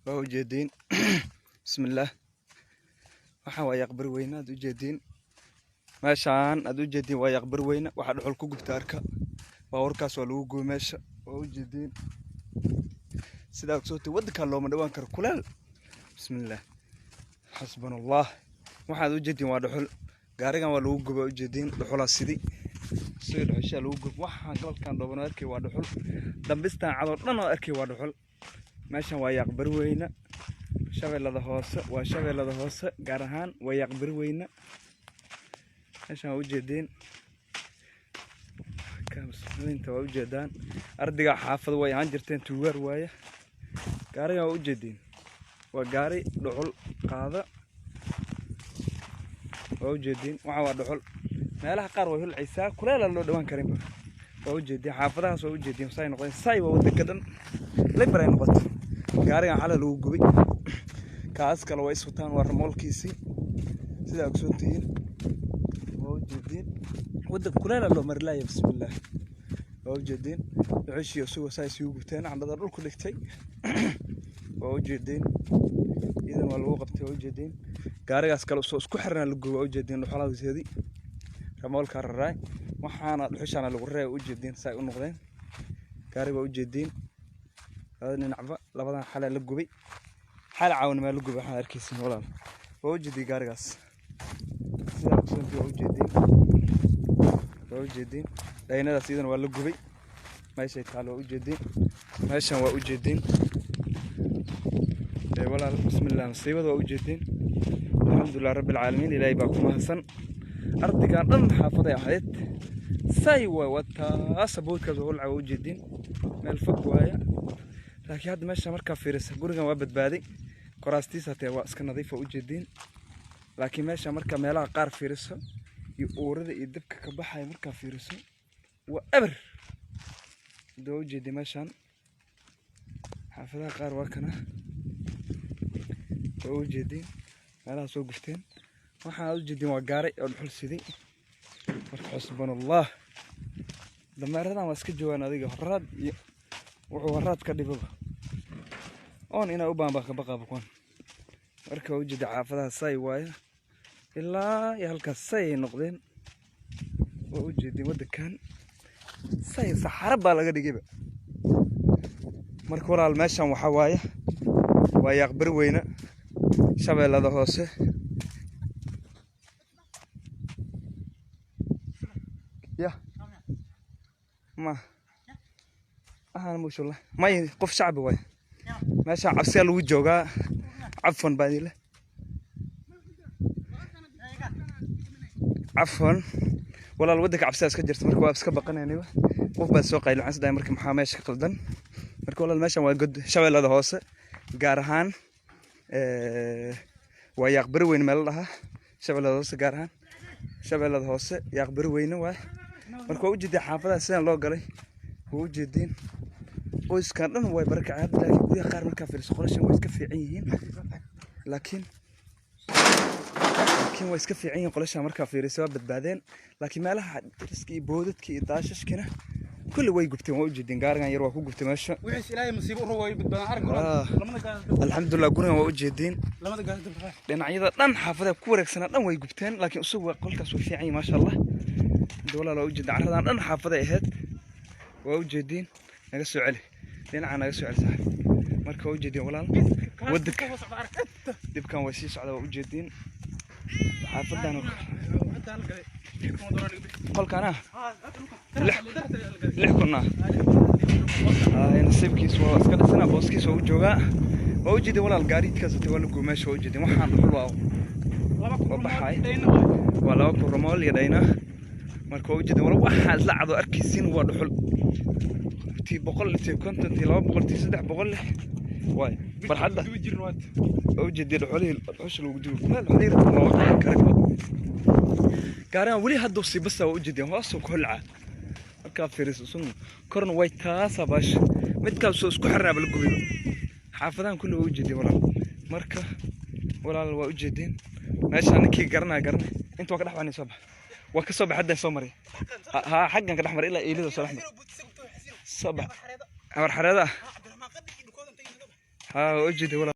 وجدين بسم الله waxaan waa yaqbar weyna aad u jeedin meeshaan aad u jeedin waa yaqbar weyna waxa dhuxul ku gubta arka baawarkaas waa lagu gooy meesha waa u jeedin sidaa soo tii wadka looma dhawaan karo kuleel bismillaah xasbanallah waxaad u jeedin waa dhuxul gaarigan waa lagu gooy u jeedin dhuxula sidii soo dhuxusha lagu gooy waxaan galkan dhoobano arkay waa dhuxul dambistaan cad oo dhan oo arkay waa dhuxul meeshaan waa yaqbar weyna shabeellada hoose waa shabeellada hoose gaar ahaan waa yaqbar weyna meeshaan u jeedin kaamsooyinta waa u jeedaan ardiga xaafad way aan jirteen tuugaar waaya gaariga waa u jeedin waa gaari dhuxul qaada waa u jeedin waxa waa dhuxul meelaha qaar way hulcaysaa kuleel loo dhawaan karin waa u jeedin xaafadahaas waa u jeedin say noqdeen say waa wadda gadan libray noqoto gaariga xal lagu gubay kaas kale way iswataan waa ramoolkiisi sida ku soo tiin oo jeedin wada kuleel loo marlay bismillaah oo jeedin wixii soo saay si ugu taan candada dhulku dhigtay oo jeedin idan waa lagu qabtay oo jeedin gaarigaas kale soo isku xirna lagu gubay oo jeedin dhuxuladeedii ramoolka raray waxaana dhuxushaana lagu reey oo jeedin say u noqdeen gaariga oo jeedin هذا نعبا لبضان حلا لقبي حلا عاون ما لقبي حنا أركيسين ولا وجدي قارقاس وجدين لأن هذا سيدنا ولا لقبي ما يشي تعالوا وجدين ما يشان وجدين ولا بسم الله مصيبة وجدين الحمد لله رب العالمين إلهي باكم حسن أرض كان أن حافظة يا حيت سايوة وتاسبوت كذول وجدين من الفك وهاي لكن هذا ماشي مركب فيرس قرقا وابد بادي كراستيس هتي واسك نظيفة وجدين لكن ماشي مركب ميلا قار فيرس يورد يدبك كبحة مركب فيرس وأبر دو وجدي ماشان حافظها قار وكنا وجدين ميلا سوق قفتين وحنا وجدين وقاري والحل سيدي حسبنا الله لما ردنا واسك جوانا ذيك هراد وحرات كدبوبة أون إنا أبان بقى بكون مركب وجد عافظها ساي وايا إلا يهلك الساي نقدين ووجدي ودك كان ساي صحرب على قد يجيبه مركب ورا المشام وحوايا ويقبر وينا شبه هذا هوسه يا ما أنا ما شاء الله ما يقف شعبي وين ماشي عبسي لو جوجا عفوا بعدين له عفوا والله الودك عبسي اسكجرت مركب اسك بقنا يعني قف بس سوق قيل عس داي مركب محاميش قلدن مركب والله الماشي waa god shabeellada hoose gaar ahaan waa yaqbar weyn meel laha shabeellada hoose gaar ahaan shabeellada hoose yaqbar weyn waa markuu u jeeday xaafadaha sidaan loo galay oo jeedin qoys kan dhan way barakaad laakiin guriga qaar marka fiirso qolashan way iska fiican yihiin laakiin way iska fiican yihiin qolashan marka fiirso waa badbaadeen laakiin meelaha riski boodadki iyo daashashkina kulli way gubteen oo jeedin gaarigan yar waa ku gubtay meesha wixii ilaahay musiibo u way badbaadaan arag lamada gaar alxamdulillah gurigan waa u jeedin lamada gaar dhinacyada dhan xaafada ku wareegsan dhan way gubteen laakiin usoo qolkaas waa fiican ma sha Allah dawladda u jeedin aradan dhan xaafada ahayd waa u jeedin naga soo celi دينا أنا أسوي على سحب مركب وجدين ولا ودك دب كان وسيس على وجدين حافظنا قل كنا لح كنا نسيب كيس واسكت سنة بوس كيس وجوجا وجدي ولا الجاريد كذا ولا قماش وجدي ما حنا حلوة وبحاي ولا كرمال يدينا مركب وجدي ولا واحد لعض أركيسين وضحل تي بقول تي كنت تي لو بقول تي سدح بقول له واي برحده اوجد الحلي الحش لو جدو لا الحلي ما كرك كاران ولي هدو سي بس اوجد هوس كلعه marka fiiriso sun korn way taasa bash midka soo isku xiraab la gubiyo xaafadan kullu oojidi wala marka walaal waa oojidin meesha ninkii garnaa inta waa ka dhaxwanay soo bax waa ka soo baxday soo maray ha xaqan ka dhaxmar ila eelida soo dhaxmar صباح أمر حرادة ها وجدي ولا